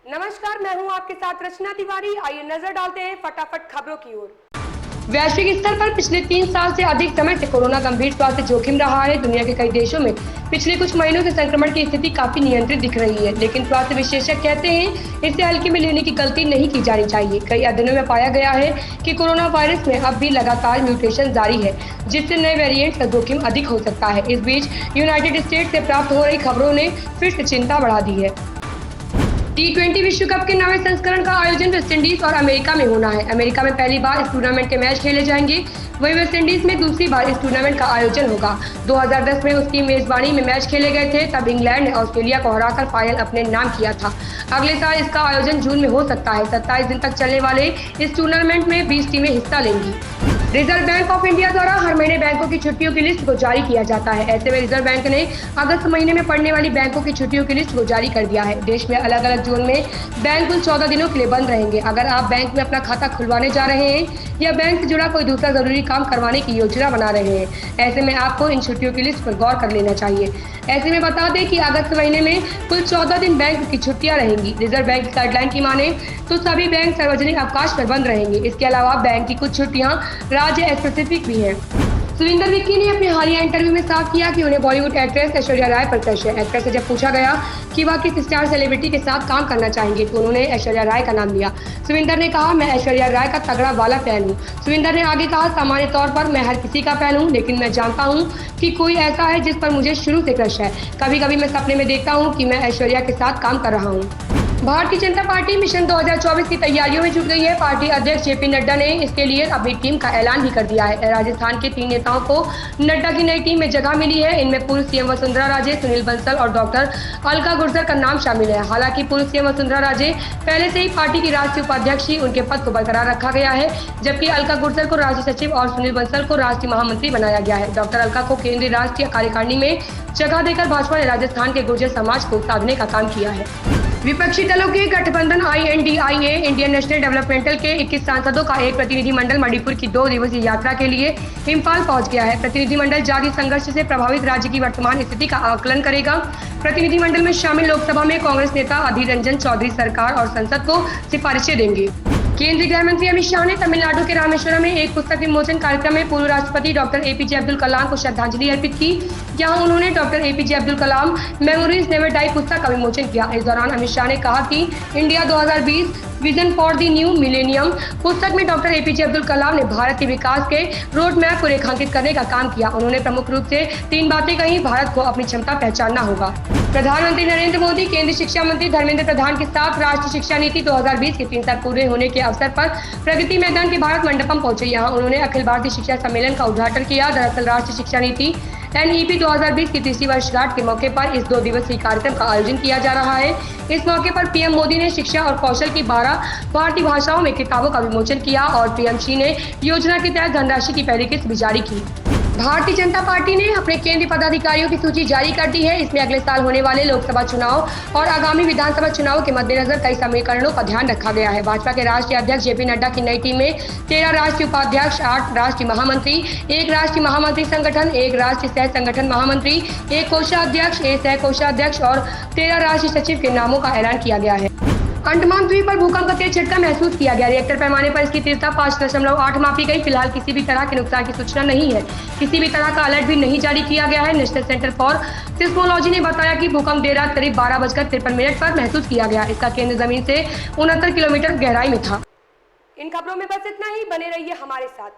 नमस्कार, मैं हूं आपके साथ रचना तिवारी। आइए नजर डालते हैं फटाफट खबरों की ओर। वैश्विक स्तर पर पिछले 3 साल से अधिक समय से कोरोना गंभीर स्वास्थ्य जोखिम रहा है। दुनिया के कई देशों में पिछले कुछ महीनों से संक्रमण की स्थिति काफी नियंत्रित दिख रही है, लेकिन स्वास्थ्य विशेषज्ञ कहते हैं इसे हल्के में लेने की गलती नहीं की जानी चाहिए। कई अध्ययनों में पाया गया है कि कोरोना वायरस में अब भी लगातार म्यूटेशन जारी है, जिससे नए वेरिएंट का जोखिम अधिक हो सकता है। इस बीच यूनाइटेड स्टेट से प्राप्त हो रही खबरों ने फिर से चिंता बढ़ा दी है। T20 विश्व कप के नवे संस्करण का आयोजन वेस्टइंडीज और अमेरिका में होना है। अमेरिका में पहली बार इस टूर्नामेंट के मैच खेले जाएंगे, वहीं वेस्टइंडीज में दूसरी बार इस टूर्नामेंट का आयोजन होगा। 2010 में उसकी मेजबानी में मैच खेले गए थे, तब इंग्लैंड ने ऑस्ट्रेलिया को हराकर फाइनल अपने नाम किया था। अगले साल इसका आयोजन जून में हो सकता है। 27 दिन तक चलने वाले इस टूर्नामेंट में 20 टीमें हिस्सा लेंगी। रिजर्व बैंक ऑफ इंडिया द्वारा हर महीने बैंकों की छुट्टियों की लिस्ट को जारी किया जाता है। ऐसे में रिजर्व बैंक ने अगस्त महीने में पड़ने वाली बैंकों की छुट्टियों की लिस्ट को जारी कर दिया है। देश में अलग अलग जोन में बैंक कुल 14 दिनों के लिए बंद रहेंगे। अगर आप बैंक में अपना खाता खुलवाने जा रहे हैं या बैंक से जुड़ा कोई दूसरा जरूरी काम करवाने की योजना बना रहे हैं, ऐसे में आपको इन छुट्टियों की लिस्ट पर गौर कर लेना चाहिए। ऐसे में बता दें कि अगस्त महीने में कुल 14 दिन बैंक की छुट्टियां रहेंगी। रिजर्व बैंक की गाइडलाइन की माने तो सभी बैंक सार्वजनिक अवकाश पर बंद रहेंगे। इसके अलावा बैंक की कुछ छुट्टियां राज्य स्पेसिफिक भी हैं। सुरिंदर विक्की ने अपने हालिया इंटरव्यू में साफ किया कि उन्हें बॉलीवुड एक्ट्रेस ऐश्वर्या राय पर क्रश है। एक्ट्रेस से जब पूछा गया कि वह किस स्टार सेलिब्रिटी के साथ काम करना चाहेंगे तो उन्होंने ऐश्वर्या राय का नाम लिया। सुरिंदर ने कहा, मैं ऐश्वर्या राय का तगड़ा वाला फैन हूँ। सुरिंदर ने आगे कहा, सामान्य तौर पर मैं हर किसी का फैन हूँ, लेकिन मैं जानता हूँ कि कोई ऐसा है जिस पर मुझे शुरू से क्रश है। कभी कभी मैं सपने में देखता हूँ कि मैं ऐश्वर्या के साथ काम कर रहा हूँ। भारतीय जनता पार्टी मिशन 2024 की तैयारियों में जुट गई है। पार्टी अध्यक्ष जेपी नड्डा ने इसके लिए अपनी टीम का ऐलान भी कर दिया है। राजस्थान के 3 नेताओं को नड्डा की नई टीम में जगह मिली है। इनमें पूर्व सीएम वसुंधरा राजे, सुनील बंसल और डॉक्टर अलका गुर्जर का नाम शामिल है। हालांकि पूर्व सीएम वसुंधरा राजे पहले से ही पार्टी की राष्ट्रीय उपाध्यक्ष ही उनके पद को बरकरार रखा गया है, जबकि अलका गुर्जर को राज्य सचिव और सुनील बंसल को राष्ट्रीय महामंत्री बनाया गया है। डॉक्टर अलका को केंद्रीय राष्ट्रीय कार्यकारिणी में जगह देकर भाजपा ने राजस्थान के गुर्जर समाज को साधने का काम किया है। विपक्षी दलों के गठबंधन INDIA इंडियन नेशनल डेवलपमेंटल के 21 सांसदों का एक प्रतिनिधिमंडल मणिपुर की 2 दिवसीय यात्रा के लिए इम्फाल पहुंच गया है। प्रतिनिधिमंडल जाति संघर्ष से प्रभावित राज्य की वर्तमान स्थिति का आकलन करेगा। प्रतिनिधिमंडल में शामिल लोकसभा में कांग्रेस नेता अधीर रंजन चौधरी सरकार और संसद को सिफारिशें देंगे। केंद्रीय गृह मंत्री अमित शाह ने तमिलनाडु के रामेश्वरम में एक पुस्तक विमोचन कार्यक्रम में पूर्व राष्ट्रपति डॉक्टर APJ अब्दुल कलाम को श्रद्धांजलि अर्पित की। यहाँ उन्होंने doctor APJ Abdul Kalam memories never die पुस्तक का विमोचन किया। इस दौरान अमित शाह ने कहा कि India 2020 vision for the new millennium पुस्तक में डॉक्टर APJ अब्दुल कलाम ने भारत के विकास के रोड मैप को रेखांकित करने का काम किया। उन्होंने प्रमुख रूप से 3 बातें कही। भारत को अपनी क्षमता पहचानना होगा। प्रधानमंत्री नरेंद्र मोदी केंद्रीय शिक्षा मंत्री धर्मेंद्र प्रधान के साथ राष्ट्रीय शिक्षा नीति 2020 के 3 साल पूरे होने के अवसर पर प्रगति मैदान के भारत मंडपम पहुंचे। यहाँ उन्होंने अखिल भारतीय शिक्षा सम्मेलन का उद्घाटन किया। दरअसल राष्ट्रीय शिक्षा नीति NEP 2020 की 3री वर्षगांठ के मौके पर इस 2 दिवसीय कार्यक्रम का आयोजन किया जा रहा है। इस मौके पर PM मोदी ने शिक्षा और कौशल की 12 भारतीय भाषाओं में किताबों का विमोचन किया और PM जी ने योजना के तहत धनराशि की पहली किस्त भी जारी की। भारतीय जनता पार्टी ने अपने केंद्रीय पदाधिकारियों की सूची जारी कर दी है। इसमें अगले साल होने वाले लोकसभा चुनाव और आगामी विधानसभा चुनाव के मद्देनजर कई समीकरणों का ध्यान रखा गया है। भाजपा के राष्ट्रीय अध्यक्ष जेपी नड्डा की नई टीम में 13 राष्ट्रीय उपाध्यक्ष, 8 राष्ट्रीय महामंत्री, 1 राष्ट्रीय महामंत्री संगठन, 1 राष्ट्रीय सह संगठन महामंत्री, 1 कोषाध्यक्ष, 1 सह कोषाध्यक्ष और 13 राष्ट्रीय सचिव के नामों का ऐलान किया गया है। अंडमान द्वीप पर भूकंप का तेज झटका महसूस किया गया। रिएक्टर पैमाने पर इसकी तीव्रता 5.8 मापी गई। फिलहाल किसी भी तरह के नुकसान की सूचना नहीं है। किसी भी तरह का अलर्ट भी नहीं जारी किया गया है। नेशनल सेंटर फॉर सिस्मोलॉजी ने बताया कि भूकंप देर रात करीब 12:53 पर महसूस किया गया। इसका केंद्र जमीन से 69 किलोमीटर गहराई में था। इन खबरों में बस इतना ही। बने रहिए हमारे साथ।